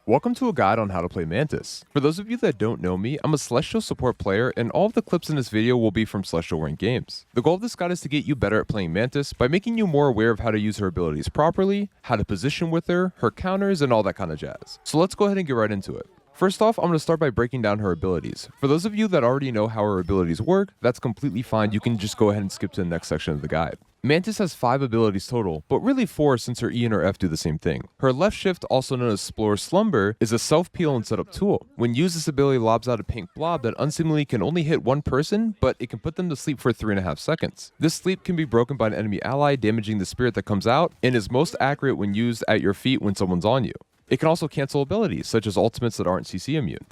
Welcome to a guide on how to play Mantis. For those of you that don't know me, I'm a Celestial support player, and all of the clips in this video will be from Celestial ranked games. The goal of this guide is to get you better at playing Mantis by making you more aware of how to use her abilities properly, how to position with her counters, and all that kind of jazz. So let's go ahead and get right into it. First off, I'm going to start by breaking down her abilities. For those of you that already know how her abilities work, that's completely fine. You can just go ahead and skip to the next section of the guide. Mantis has 5 abilities total, but really 4 since her E and her F do the same thing. Her left shift, also known as Explore Slumber, is a self-peel and setup tool. When used, this ability lobs out a pink blob that unseemingly can only hit one person, but it can put them to sleep for 3.5 seconds. This sleep can be broken by an enemy ally, damaging the spirit that comes out, and is most accurate when used at your feet when someone's on you. It can also cancel abilities, such as ultimates that aren't CC immune.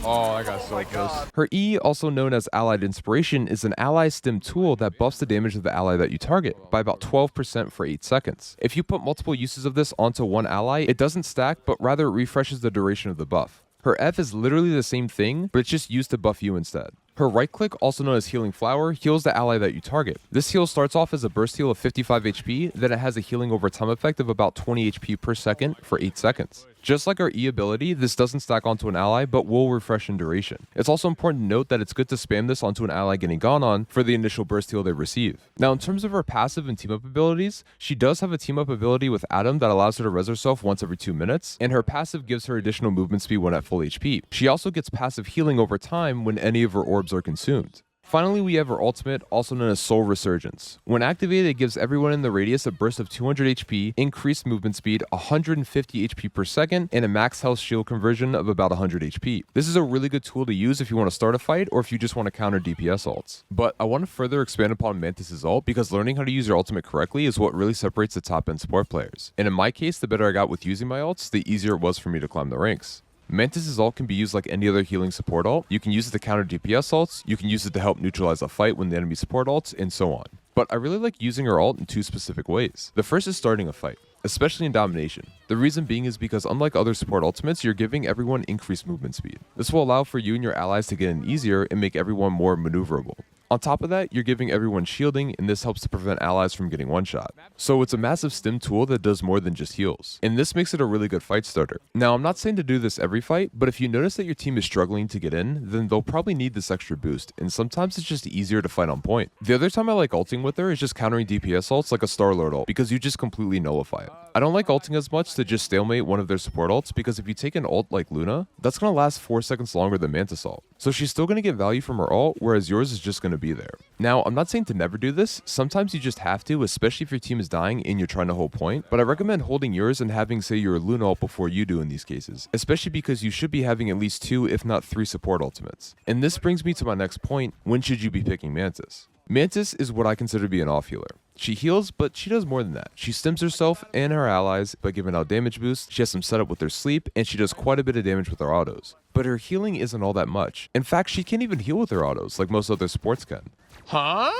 Oh, I got so close. Her E, also known as Allied Inspiration, is an ally stim tool that buffs the damage of the ally that you target by about 12% for 8 seconds. If you put multiple uses of this onto one ally, it doesn't stack, but rather it refreshes the duration of the buff. Her F is literally the same thing, but it's just used to buff you instead. Her right click, also known as Healing Flower, heals the ally that you target. This heal starts off as a burst heal of 55 HP, then it has a healing over time effect of about 20 HP per second for 8 seconds. Just like our E ability, this doesn't stack onto an ally, but will refresh in duration. It's also important to note that it's good to spam this onto an ally getting gone on for the initial burst heal they receive. Now, in terms of her passive and team up abilities, she does have a team up ability with Adam that allows her to res herself once every 2 minutes, and her passive gives her additional movement speed when at full HP. She also gets passive healing over time when any of her orbs are consumed. Finally, we have her ultimate, also known as Soul Resurgence. When activated, it gives everyone in the radius a burst of 200 HP, increased movement speed, 150 HP per second, and a max health shield conversion of about 100 HP. This is a really good tool to use if you want to start a fight or if you just want to counter DPS ults. But I want to further expand upon Mantis' ult because learning how to use your ultimate correctly is what really separates the top-end support players. And in my case, the better I got with using my ults, the easier it was for me to climb the ranks. Mantis' ult can be used like any other healing support ult. You can use it to counter DPS ults, you can use it to help neutralize a fight when the enemy support ults, and so on. But I really like using her ult in 2 specific ways. The first is starting a fight, especially in domination. The reason being is because unlike other support ultimates, you're giving everyone increased movement speed. This will allow for you and your allies to get in easier and make everyone more maneuverable. On top of that, you're giving everyone shielding, and this helps to prevent allies from getting one-shot. So it's a massive stim tool that does more than just heals, and this makes it a really good fight starter. Now, I'm not saying to do this every fight, but if you notice that your team is struggling to get in, then they'll probably need this extra boost, and sometimes it's just easier to fight on point. The other time I like ulting with her is just countering DPS ults like a Star-Lord ult, because you just completely nullify it. I don't like ulting as much to just stalemate one of their support ults, because if you take an ult like Luna, that's going to last 4 seconds longer than Mantis ult. So she's still going to get value from her ult, whereas yours is just going to be there. Now, I'm not saying to never do this. Sometimes you just have to, especially if your team is dying and you're trying to hold point. But I recommend holding yours and having, say, your Luna ult before you do in these cases, especially because you should be having at least 2, if not 3 support ultimates. And this brings me to my next point. When should you be picking Mantis? Mantis is what I consider to be an off-healer. She heals, but she does more than that. She stims herself and her allies by giving out damage boosts, she has some setup with her sleep, and she does quite a bit of damage with her autos. But her healing isn't all that much. In fact, she can't even heal with her autos, like most other supports can. Huh?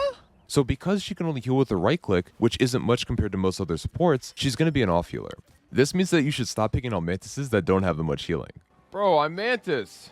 So because she can only heal with her right click, which isn't much compared to most other supports, she's going to be an off-healer. This means that you should stop picking on Mantises that don't have that much healing. Bro, I'm Mantis!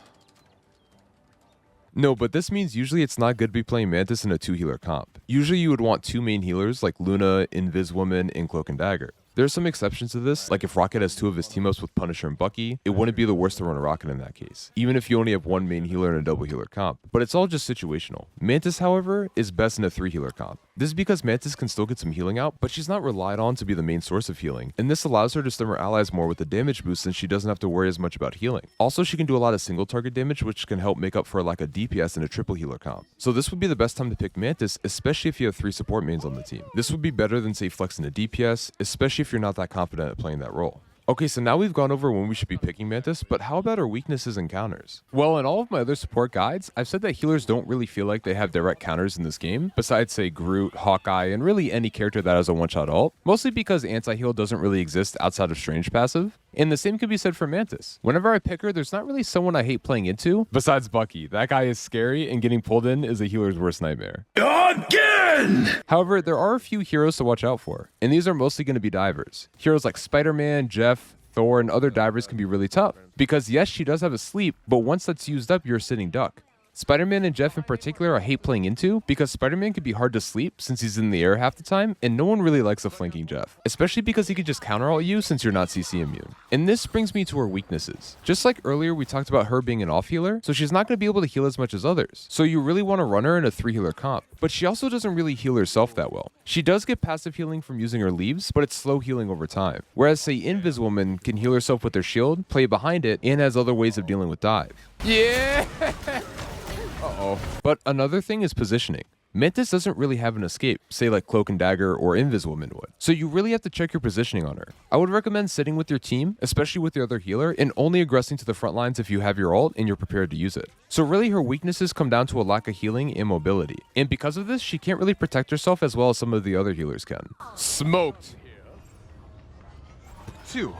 No, but this means usually it's not good to be playing Mantis in a 2-healer comp. Usually you would want 2 main healers like Luna, Invis Woman, and Cloak and Dagger. There are some exceptions to this, like if Rocket has 2 of his team-ups with Punisher and Bucky, it wouldn't be the worst to run a Rocket in that case, even if you only have 1 main healer and a double healer comp. But it's all just situational. Mantis, however, is best in a 3-healer comp. This is because Mantis can still get some healing out, but she's not relied on to be the main source of healing, and this allows her to stim her allies more with the damage boost since she doesn't have to worry as much about healing. Also, she can do a lot of single target damage, which can help make up for a lack of DPS in a triple healer comp. So this would be the best time to pick Mantis, especially if you have 3 support mains on the team. This would be better than, say, flexing a DPS, especially if you're not that confident at playing that role. Okay, so now we've gone over when we should be picking Mantis, but how about our weaknesses and counters? Well, in all of my other support guides, I've said that healers don't really feel like they have direct counters in this game, besides, say, Groot, Hawkeye, and really any character that has a one-shot ult, mostly because anti-heal doesn't really exist outside of Strange passive. And the same could be said for Mantis. Whenever I pick her, there's not really someone I hate playing into, besides Bucky. That guy is scary, and getting pulled in is a healer's worst nightmare. Again! However, there are a few heroes to watch out for, and these are mostly going to be divers. Heroes like Spider-Man, Jeff, Thor, and other divers can be really tough, because yes, she does have a sleep, but once that's used up, you're a sitting duck. Spider-Man and Jeff in particular I hate playing into because Spider-Man can be hard to sleep since he's in the air half the time, and no one really likes a flanking Jeff, especially because he could just counter ult you since you're not CC immune. And this brings me to her weaknesses. Just like earlier we talked about her being an off healer, so she's not going to be able to heal as much as others, so you really want to run her in a 3 healer comp. But she also doesn't really heal herself that well. She does get passive healing from using her leaves, but it's slow healing over time. Whereas say Invis Woman can heal herself with her shield, play behind it, and has other ways of dealing with dive. Yeah! Uh-oh. But another thing is positioning. Mantis doesn't really have an escape, say like Cloak and Dagger or Invis Woman would. So you really have to check your positioning on her. I would recommend sitting with your team, especially with your other healer, and only aggressing to the front lines if you have your ult and you're prepared to use it. So really her weaknesses come down to a lack of healing and mobility. And because of this, she can't really protect herself as well as some of the other healers can. Smoked! 2.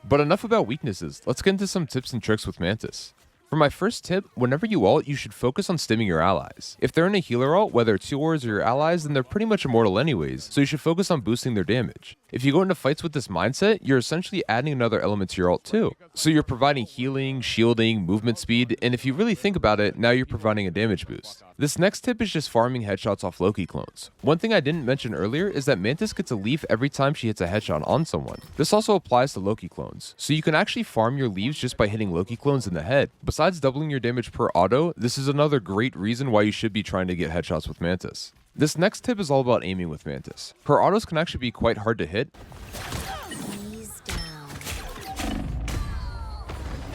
But enough about weaknesses, let's get into some tips and tricks with Mantis. For my first tip, whenever you ult, you should focus on stimming your allies. If they're in a healer ult, whether it's yours or your allies, then they're pretty much immortal anyways, so you should focus on boosting their damage. If you go into fights with this mindset, you're essentially adding another element to your ult too. So you're providing healing, shielding, movement speed, and if you really think about it, now you're providing a damage boost. This next tip is just farming headshots off Loki clones. One thing I didn't mention earlier is that Mantis gets a leaf every time she hits a headshot on someone. This also applies to Loki clones, so you can actually farm your leaves just by hitting Loki clones in the head. Besides doubling your damage per auto, this is another great reason why you should be trying to get headshots with Mantis. This next tip is all about aiming with Mantis. Her autos can actually be quite hard to hit.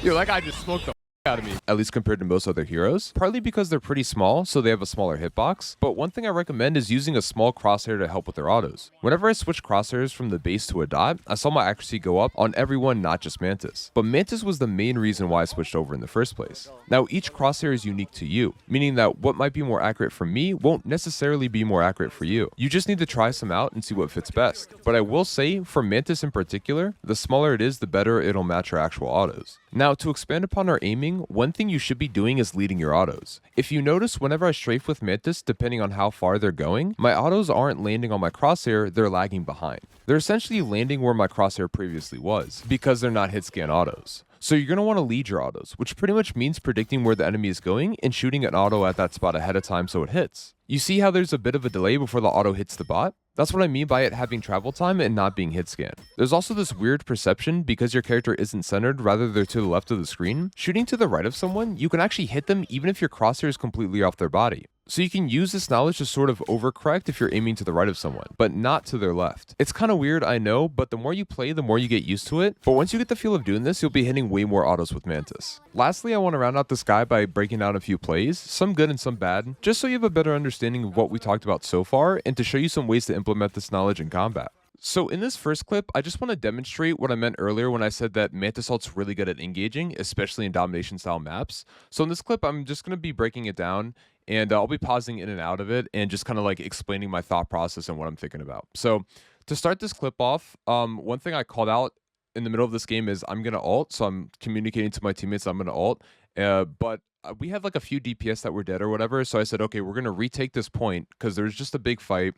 Yo, that guy just smoked the out of me, at least compared to most other heroes, partly because they're pretty small, so they have a smaller hitbox. But one thing I recommend is using a small crosshair to help with their autos. Whenever I switch crosshairs from the base to a dot, I saw my accuracy go up on everyone, not just Mantis. But Mantis was the main reason why I switched over in the first place. Now each crosshair is unique to you, meaning that what might be more accurate for me won't necessarily be more accurate for you. You just need to try some out and see what fits best. But I will say, for Mantis in particular, the smaller it is, the better it'll match her actual autos. Now to expand upon our aiming, one thing you should be doing is leading your autos. If you notice, whenever I strafe with Mantis, depending on how far they're going, my autos aren't landing on my crosshair, they're lagging behind. They're essentially landing where my crosshair previously was, because they're not hit scan autos. So you're going to want to lead your autos, which pretty much means predicting where the enemy is going and shooting an auto at that spot ahead of time so it hits. You see how there's a bit of a delay before the auto hits the bot? That's what I mean by it having travel time and not being hit scan. There's also this weird perception because your character isn't centered, rather they're to the left of the screen. Shooting to the right of someone, you can actually hit them even if your crosshair is completely off their body. So you can use this knowledge to sort of overcorrect if you're aiming to the right of someone, but not to their left. It's kind of weird, I know, but the more you play, the more you get used to it. But once you get the feel of doing this, you'll be hitting way more autos with Mantis. Lastly, I want to round out this guy by breaking down a few plays, some good and some bad, just so you have a better understanding of what we talked about so far, and to show you some ways to implement this knowledge in combat. So in this first clip, I just want to demonstrate what I meant earlier when I said that Mantis ult's really good at engaging, especially in domination style maps. So in this clip, I'm just going to be breaking it down, and I'll be pausing in and out of it and just kind of like explaining my thought process and what I'm thinking about. So to start this clip off, one thing I called out in the middle of this game is I'm going to ult. So I'm communicating to my teammates I'm going to ult, but we had like a few DPS that were dead or whatever. So I said, okay, we're going to retake this point because there's just a big fight.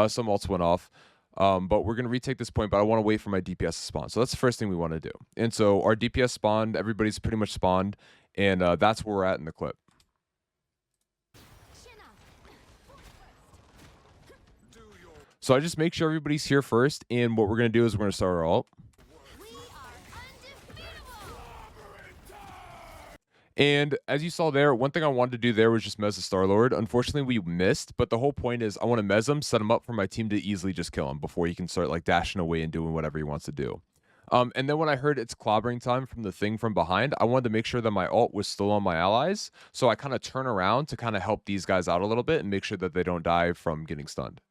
Some ults went off. But we're going to retake this point, but I want to wait for my DPS to spawn. So that's the first thing we want to do. And so our DPS spawned, everybody's pretty much spawned, and that's where we're at in the clip. So I just make sure everybody's here first, and what we're going to do is we're going to start our ult. And as you saw there, one thing I wanted to do there was just mez the Star-Lord. Unfortunately, we missed, but the whole point is I want to mez him, set him up for my team to easily just kill him before he can start like dashing away and doing whatever he wants to do. And then when I heard it's clobbering time from the thing from behind, I wanted to make sure that my ult was still on my allies. So I kind of turn around to kind of help these guys out a little bit and make sure that they don't die from getting stunned.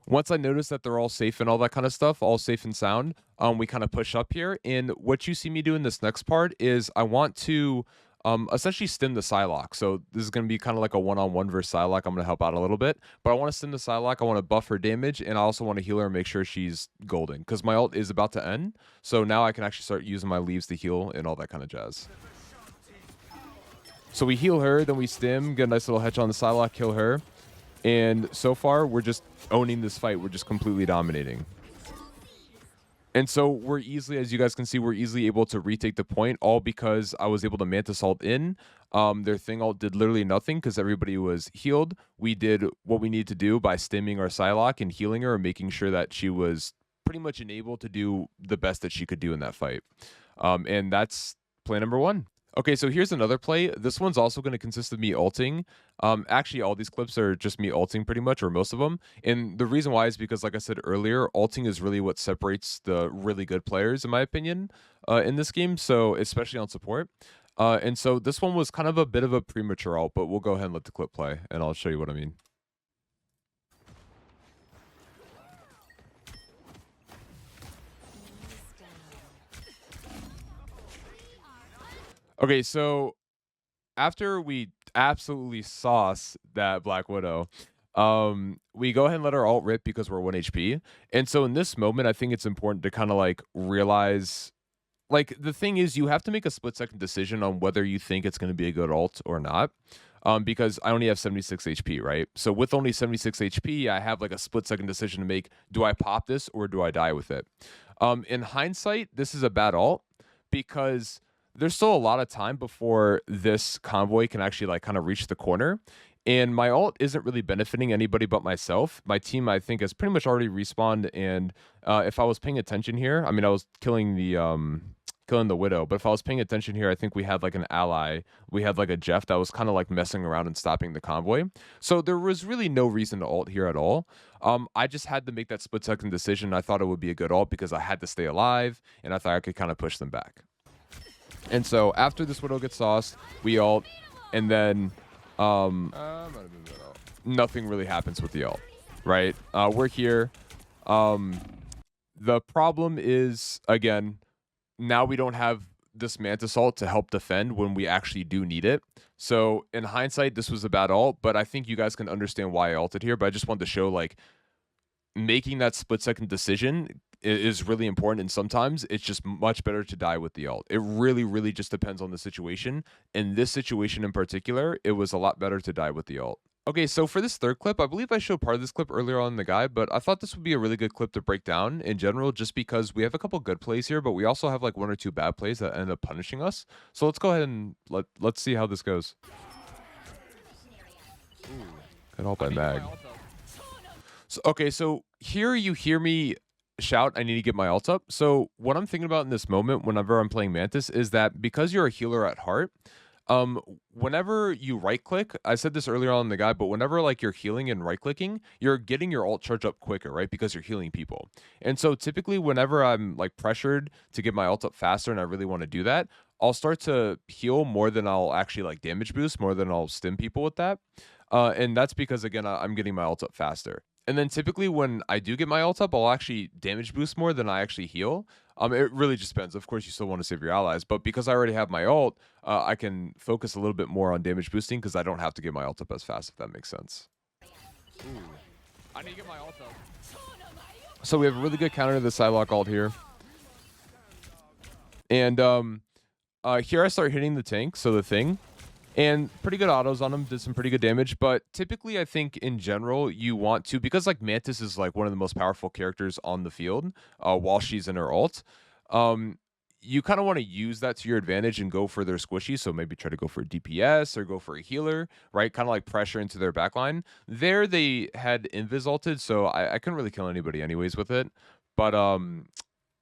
Once I notice that they're all safe and all that kind of stuff, all safe and sound, we kind of push up here. And what you see me do in this next part is I want to essentially stim the Psylocke. So this is going to be kind of like a one-on-one versus Psylocke. I'm going to help out a little bit. But I want to stim the Psylocke. I want to buff her damage. And I also want to heal her and make sure she's golden. Because my ult is about to end. So now I can actually start using my leaves to heal and all that kind of jazz. So we heal her, then we stim, get a nice little headshot on the Psylocke, kill her. And so far, we're just owning this fight. We're just completely dominating. And so we're easily, as you guys can see, we're easily able to retake the point, all because I was able to Mantis ult in. Their thing ult did literally nothing because everybody was healed. We did what we need to do by stimming our Psylocke and healing her and making sure that she was pretty much enabled to do the best that she could do in that fight. And that's play number 1. Okay, so here's another play. This one's also going to consist of me ulting. Actually, all these clips are just me ulting pretty much, or most of them. And the reason why is because, like I said earlier, ulting is really what separates the really good players, in my opinion, in this game. So, especially on support. And so this one was kind of a bit of a premature ult, but we'll go ahead and let the clip play, and I'll show you what I mean. Okay, so after we absolutely sauce that Black Widow, we go ahead and let our ult rip because we're 1 HP. And so in this moment, I think it's important to kind of like realize, like, the thing is you have to make a split-second decision on whether you think it's going to be a good ult or not. Because I only have 76 HP, right? So with only 76 HP, I have like a split-second decision to make. Do I pop this or do I die with it? In hindsight, this is a bad ult because there's still a lot of time before this convoy can actually like kind of reach the corner. And my ult isn't really benefiting anybody but myself. My team, I think, has pretty much already respawned. And if I was paying attention here, I mean, I was killing the Widow, but if I was paying attention here, I think we had like an ally. We had like a Jeff that was kind of like messing around and stopping the convoy. So there was really no reason to ult here at all. I just had to make that split-second decision. I thought it would be a good ult because I had to stay alive, and I thought I could kind of push them back. And so after this Widow gets sauced, we ult, and then nothing really happens with the ult, right? We're here. The problem is, again, now we don't have this Mantis ult to help defend when we actually do need it. So in hindsight, this was a bad ult, but I think you guys can understand why I ulted here. But I just wanted to show, like, making that split-second decision is really important, and sometimes it's just much better to die with the ult. It really, really just depends on the situation. In this situation in particular, it was a lot better to die with the ult. Okay, so for this third clip, I believe I showed part of this clip earlier on in the guide, but I thought this would be a really good clip to break down in general, just because we have a couple good plays here, but we also have like 1 or 2 bad plays that end up punishing us. So let's go ahead and let's see how this goes. Good ult by Mag. So, okay, so here you hear me shout, I need to get my ult up. So what I'm thinking about in this moment, whenever I'm playing Mantis, is that because you're a healer at heart, whenever you right click, I said this earlier on in the guide, but whenever like you're healing and right clicking, you're getting your ult charge up quicker, right? Because you're healing people. And so typically whenever I'm like pressured to get my ult up faster and I really want to do that, I'll start to heal more than I'll actually like damage boost, more than I'll stim people with that. And that's because, again, I'm getting my ult up faster. And then typically when I do get my ult up, I'll actually damage boost more than I actually heal. It really just depends. Of course, you still want to save your allies, but because I already have my ult, I can focus a little bit more on damage boosting because I don't have to get my ult up as fast, if that makes sense. Ooh. I need to get my ult up. So we have a really good counter to the Psylocke ult here. And here I start hitting the tank, so the thing. And pretty good autos on him, did some pretty good damage. But typically, I think in general, you want to, because like Mantis is like one of the most powerful characters on the field while she's in her ult, you kind of want to use that to your advantage and go for their squishy. So maybe try to go for a DPS or go for a healer, right? Kind of like pressure into their backline. There they had invis ulted, so I couldn't really kill anybody anyways with it. But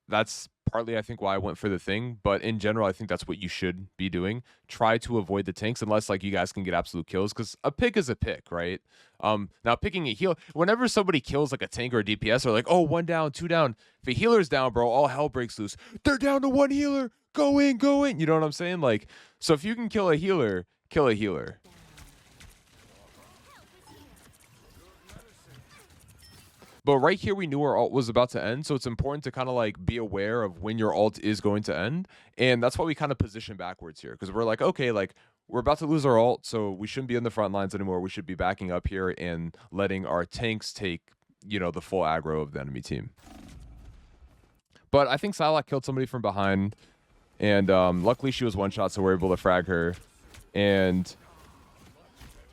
that's partly, I think, why I went for the thing. But in general, I think that's what you should be doing. Try to avoid the tanks unless like you guys can get absolute kills, because a pick is a pick, right? Now picking a heal, whenever somebody kills like a tank or a DPS, or like, oh, 1 down, 2 down. If a healer's down, bro, all hell breaks loose. They're down to 1 healer. Go in, go in. You know what I'm saying? Like, so if you can kill a healer, kill a healer. But right here, we knew our ult was about to end, so it's important to kind of like be aware of when your ult is going to end. And that's why we kind of position backwards here, because we're like, okay, like we're about to lose our ult, so we shouldn't be in the front lines anymore. We should be backing up here and letting our tanks take, you know, the full aggro of the enemy team. But I think Psylocke killed somebody from behind, and luckily she was one shot, so we're able to frag her. And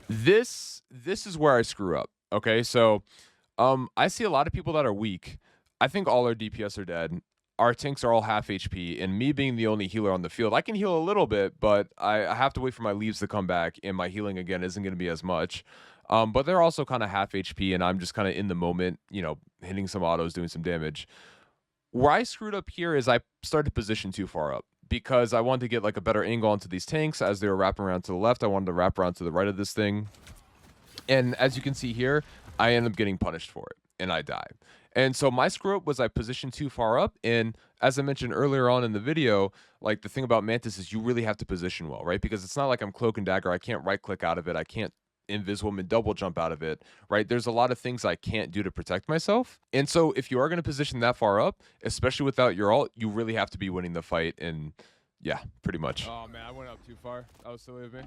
this is where I screw up. Okay, so I see a lot of people that are weak. I think all our DPS are dead. our tanks are all half HP, and me being the only healer on the field, I can heal a little bit, but I have to wait for my leaves to come back, and my healing again isn't going to be as much. But they're also kind of half HP, and I'm just kind of in the moment, you know, hitting some autos, doing some damage. Where I screwed up here is I started to position too far up because I wanted to get like a better angle onto these tanks as they were wrapping around to the left. I wanted to wrap around to the right of this thing. And as you can see here, I end up getting punished for it and I die. And so my screw up was I positioned too far up. And as I mentioned earlier on in the video, like the thing about Mantis is you really have to position well, right? Because it's not like I'm cloak and dagger. I can't right click out of it. I can't invis woman double jump out of it, right? There's a lot of things I can't do to protect myself. And so if you are going to position that far up, especially without your ult, you really have to be winning the fight. And yeah, pretty much. Oh man, I went up too far. That was silly of me.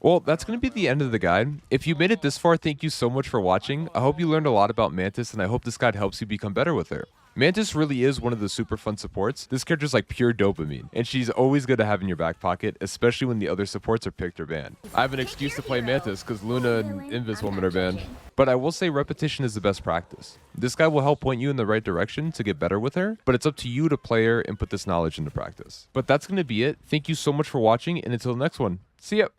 Well, that's going to be the end of the guide. If you made it this far, thank you so much for watching. I hope you learned a lot about Mantis, and I hope this guide helps you become better with her. Mantis really is one of the super fun supports. This character's like pure dopamine, and she's always good to have in your back pocket, especially when the other supports are picked or banned. I have an excuse to play Mantis because Luna and Invis Woman are banned. But I will say repetition is the best practice. This guide will help point you in the right direction to get better with her, but it's up to you to play her and put this knowledge into practice. But that's going to be it. Thank you so much for watching, and until the next one, see ya!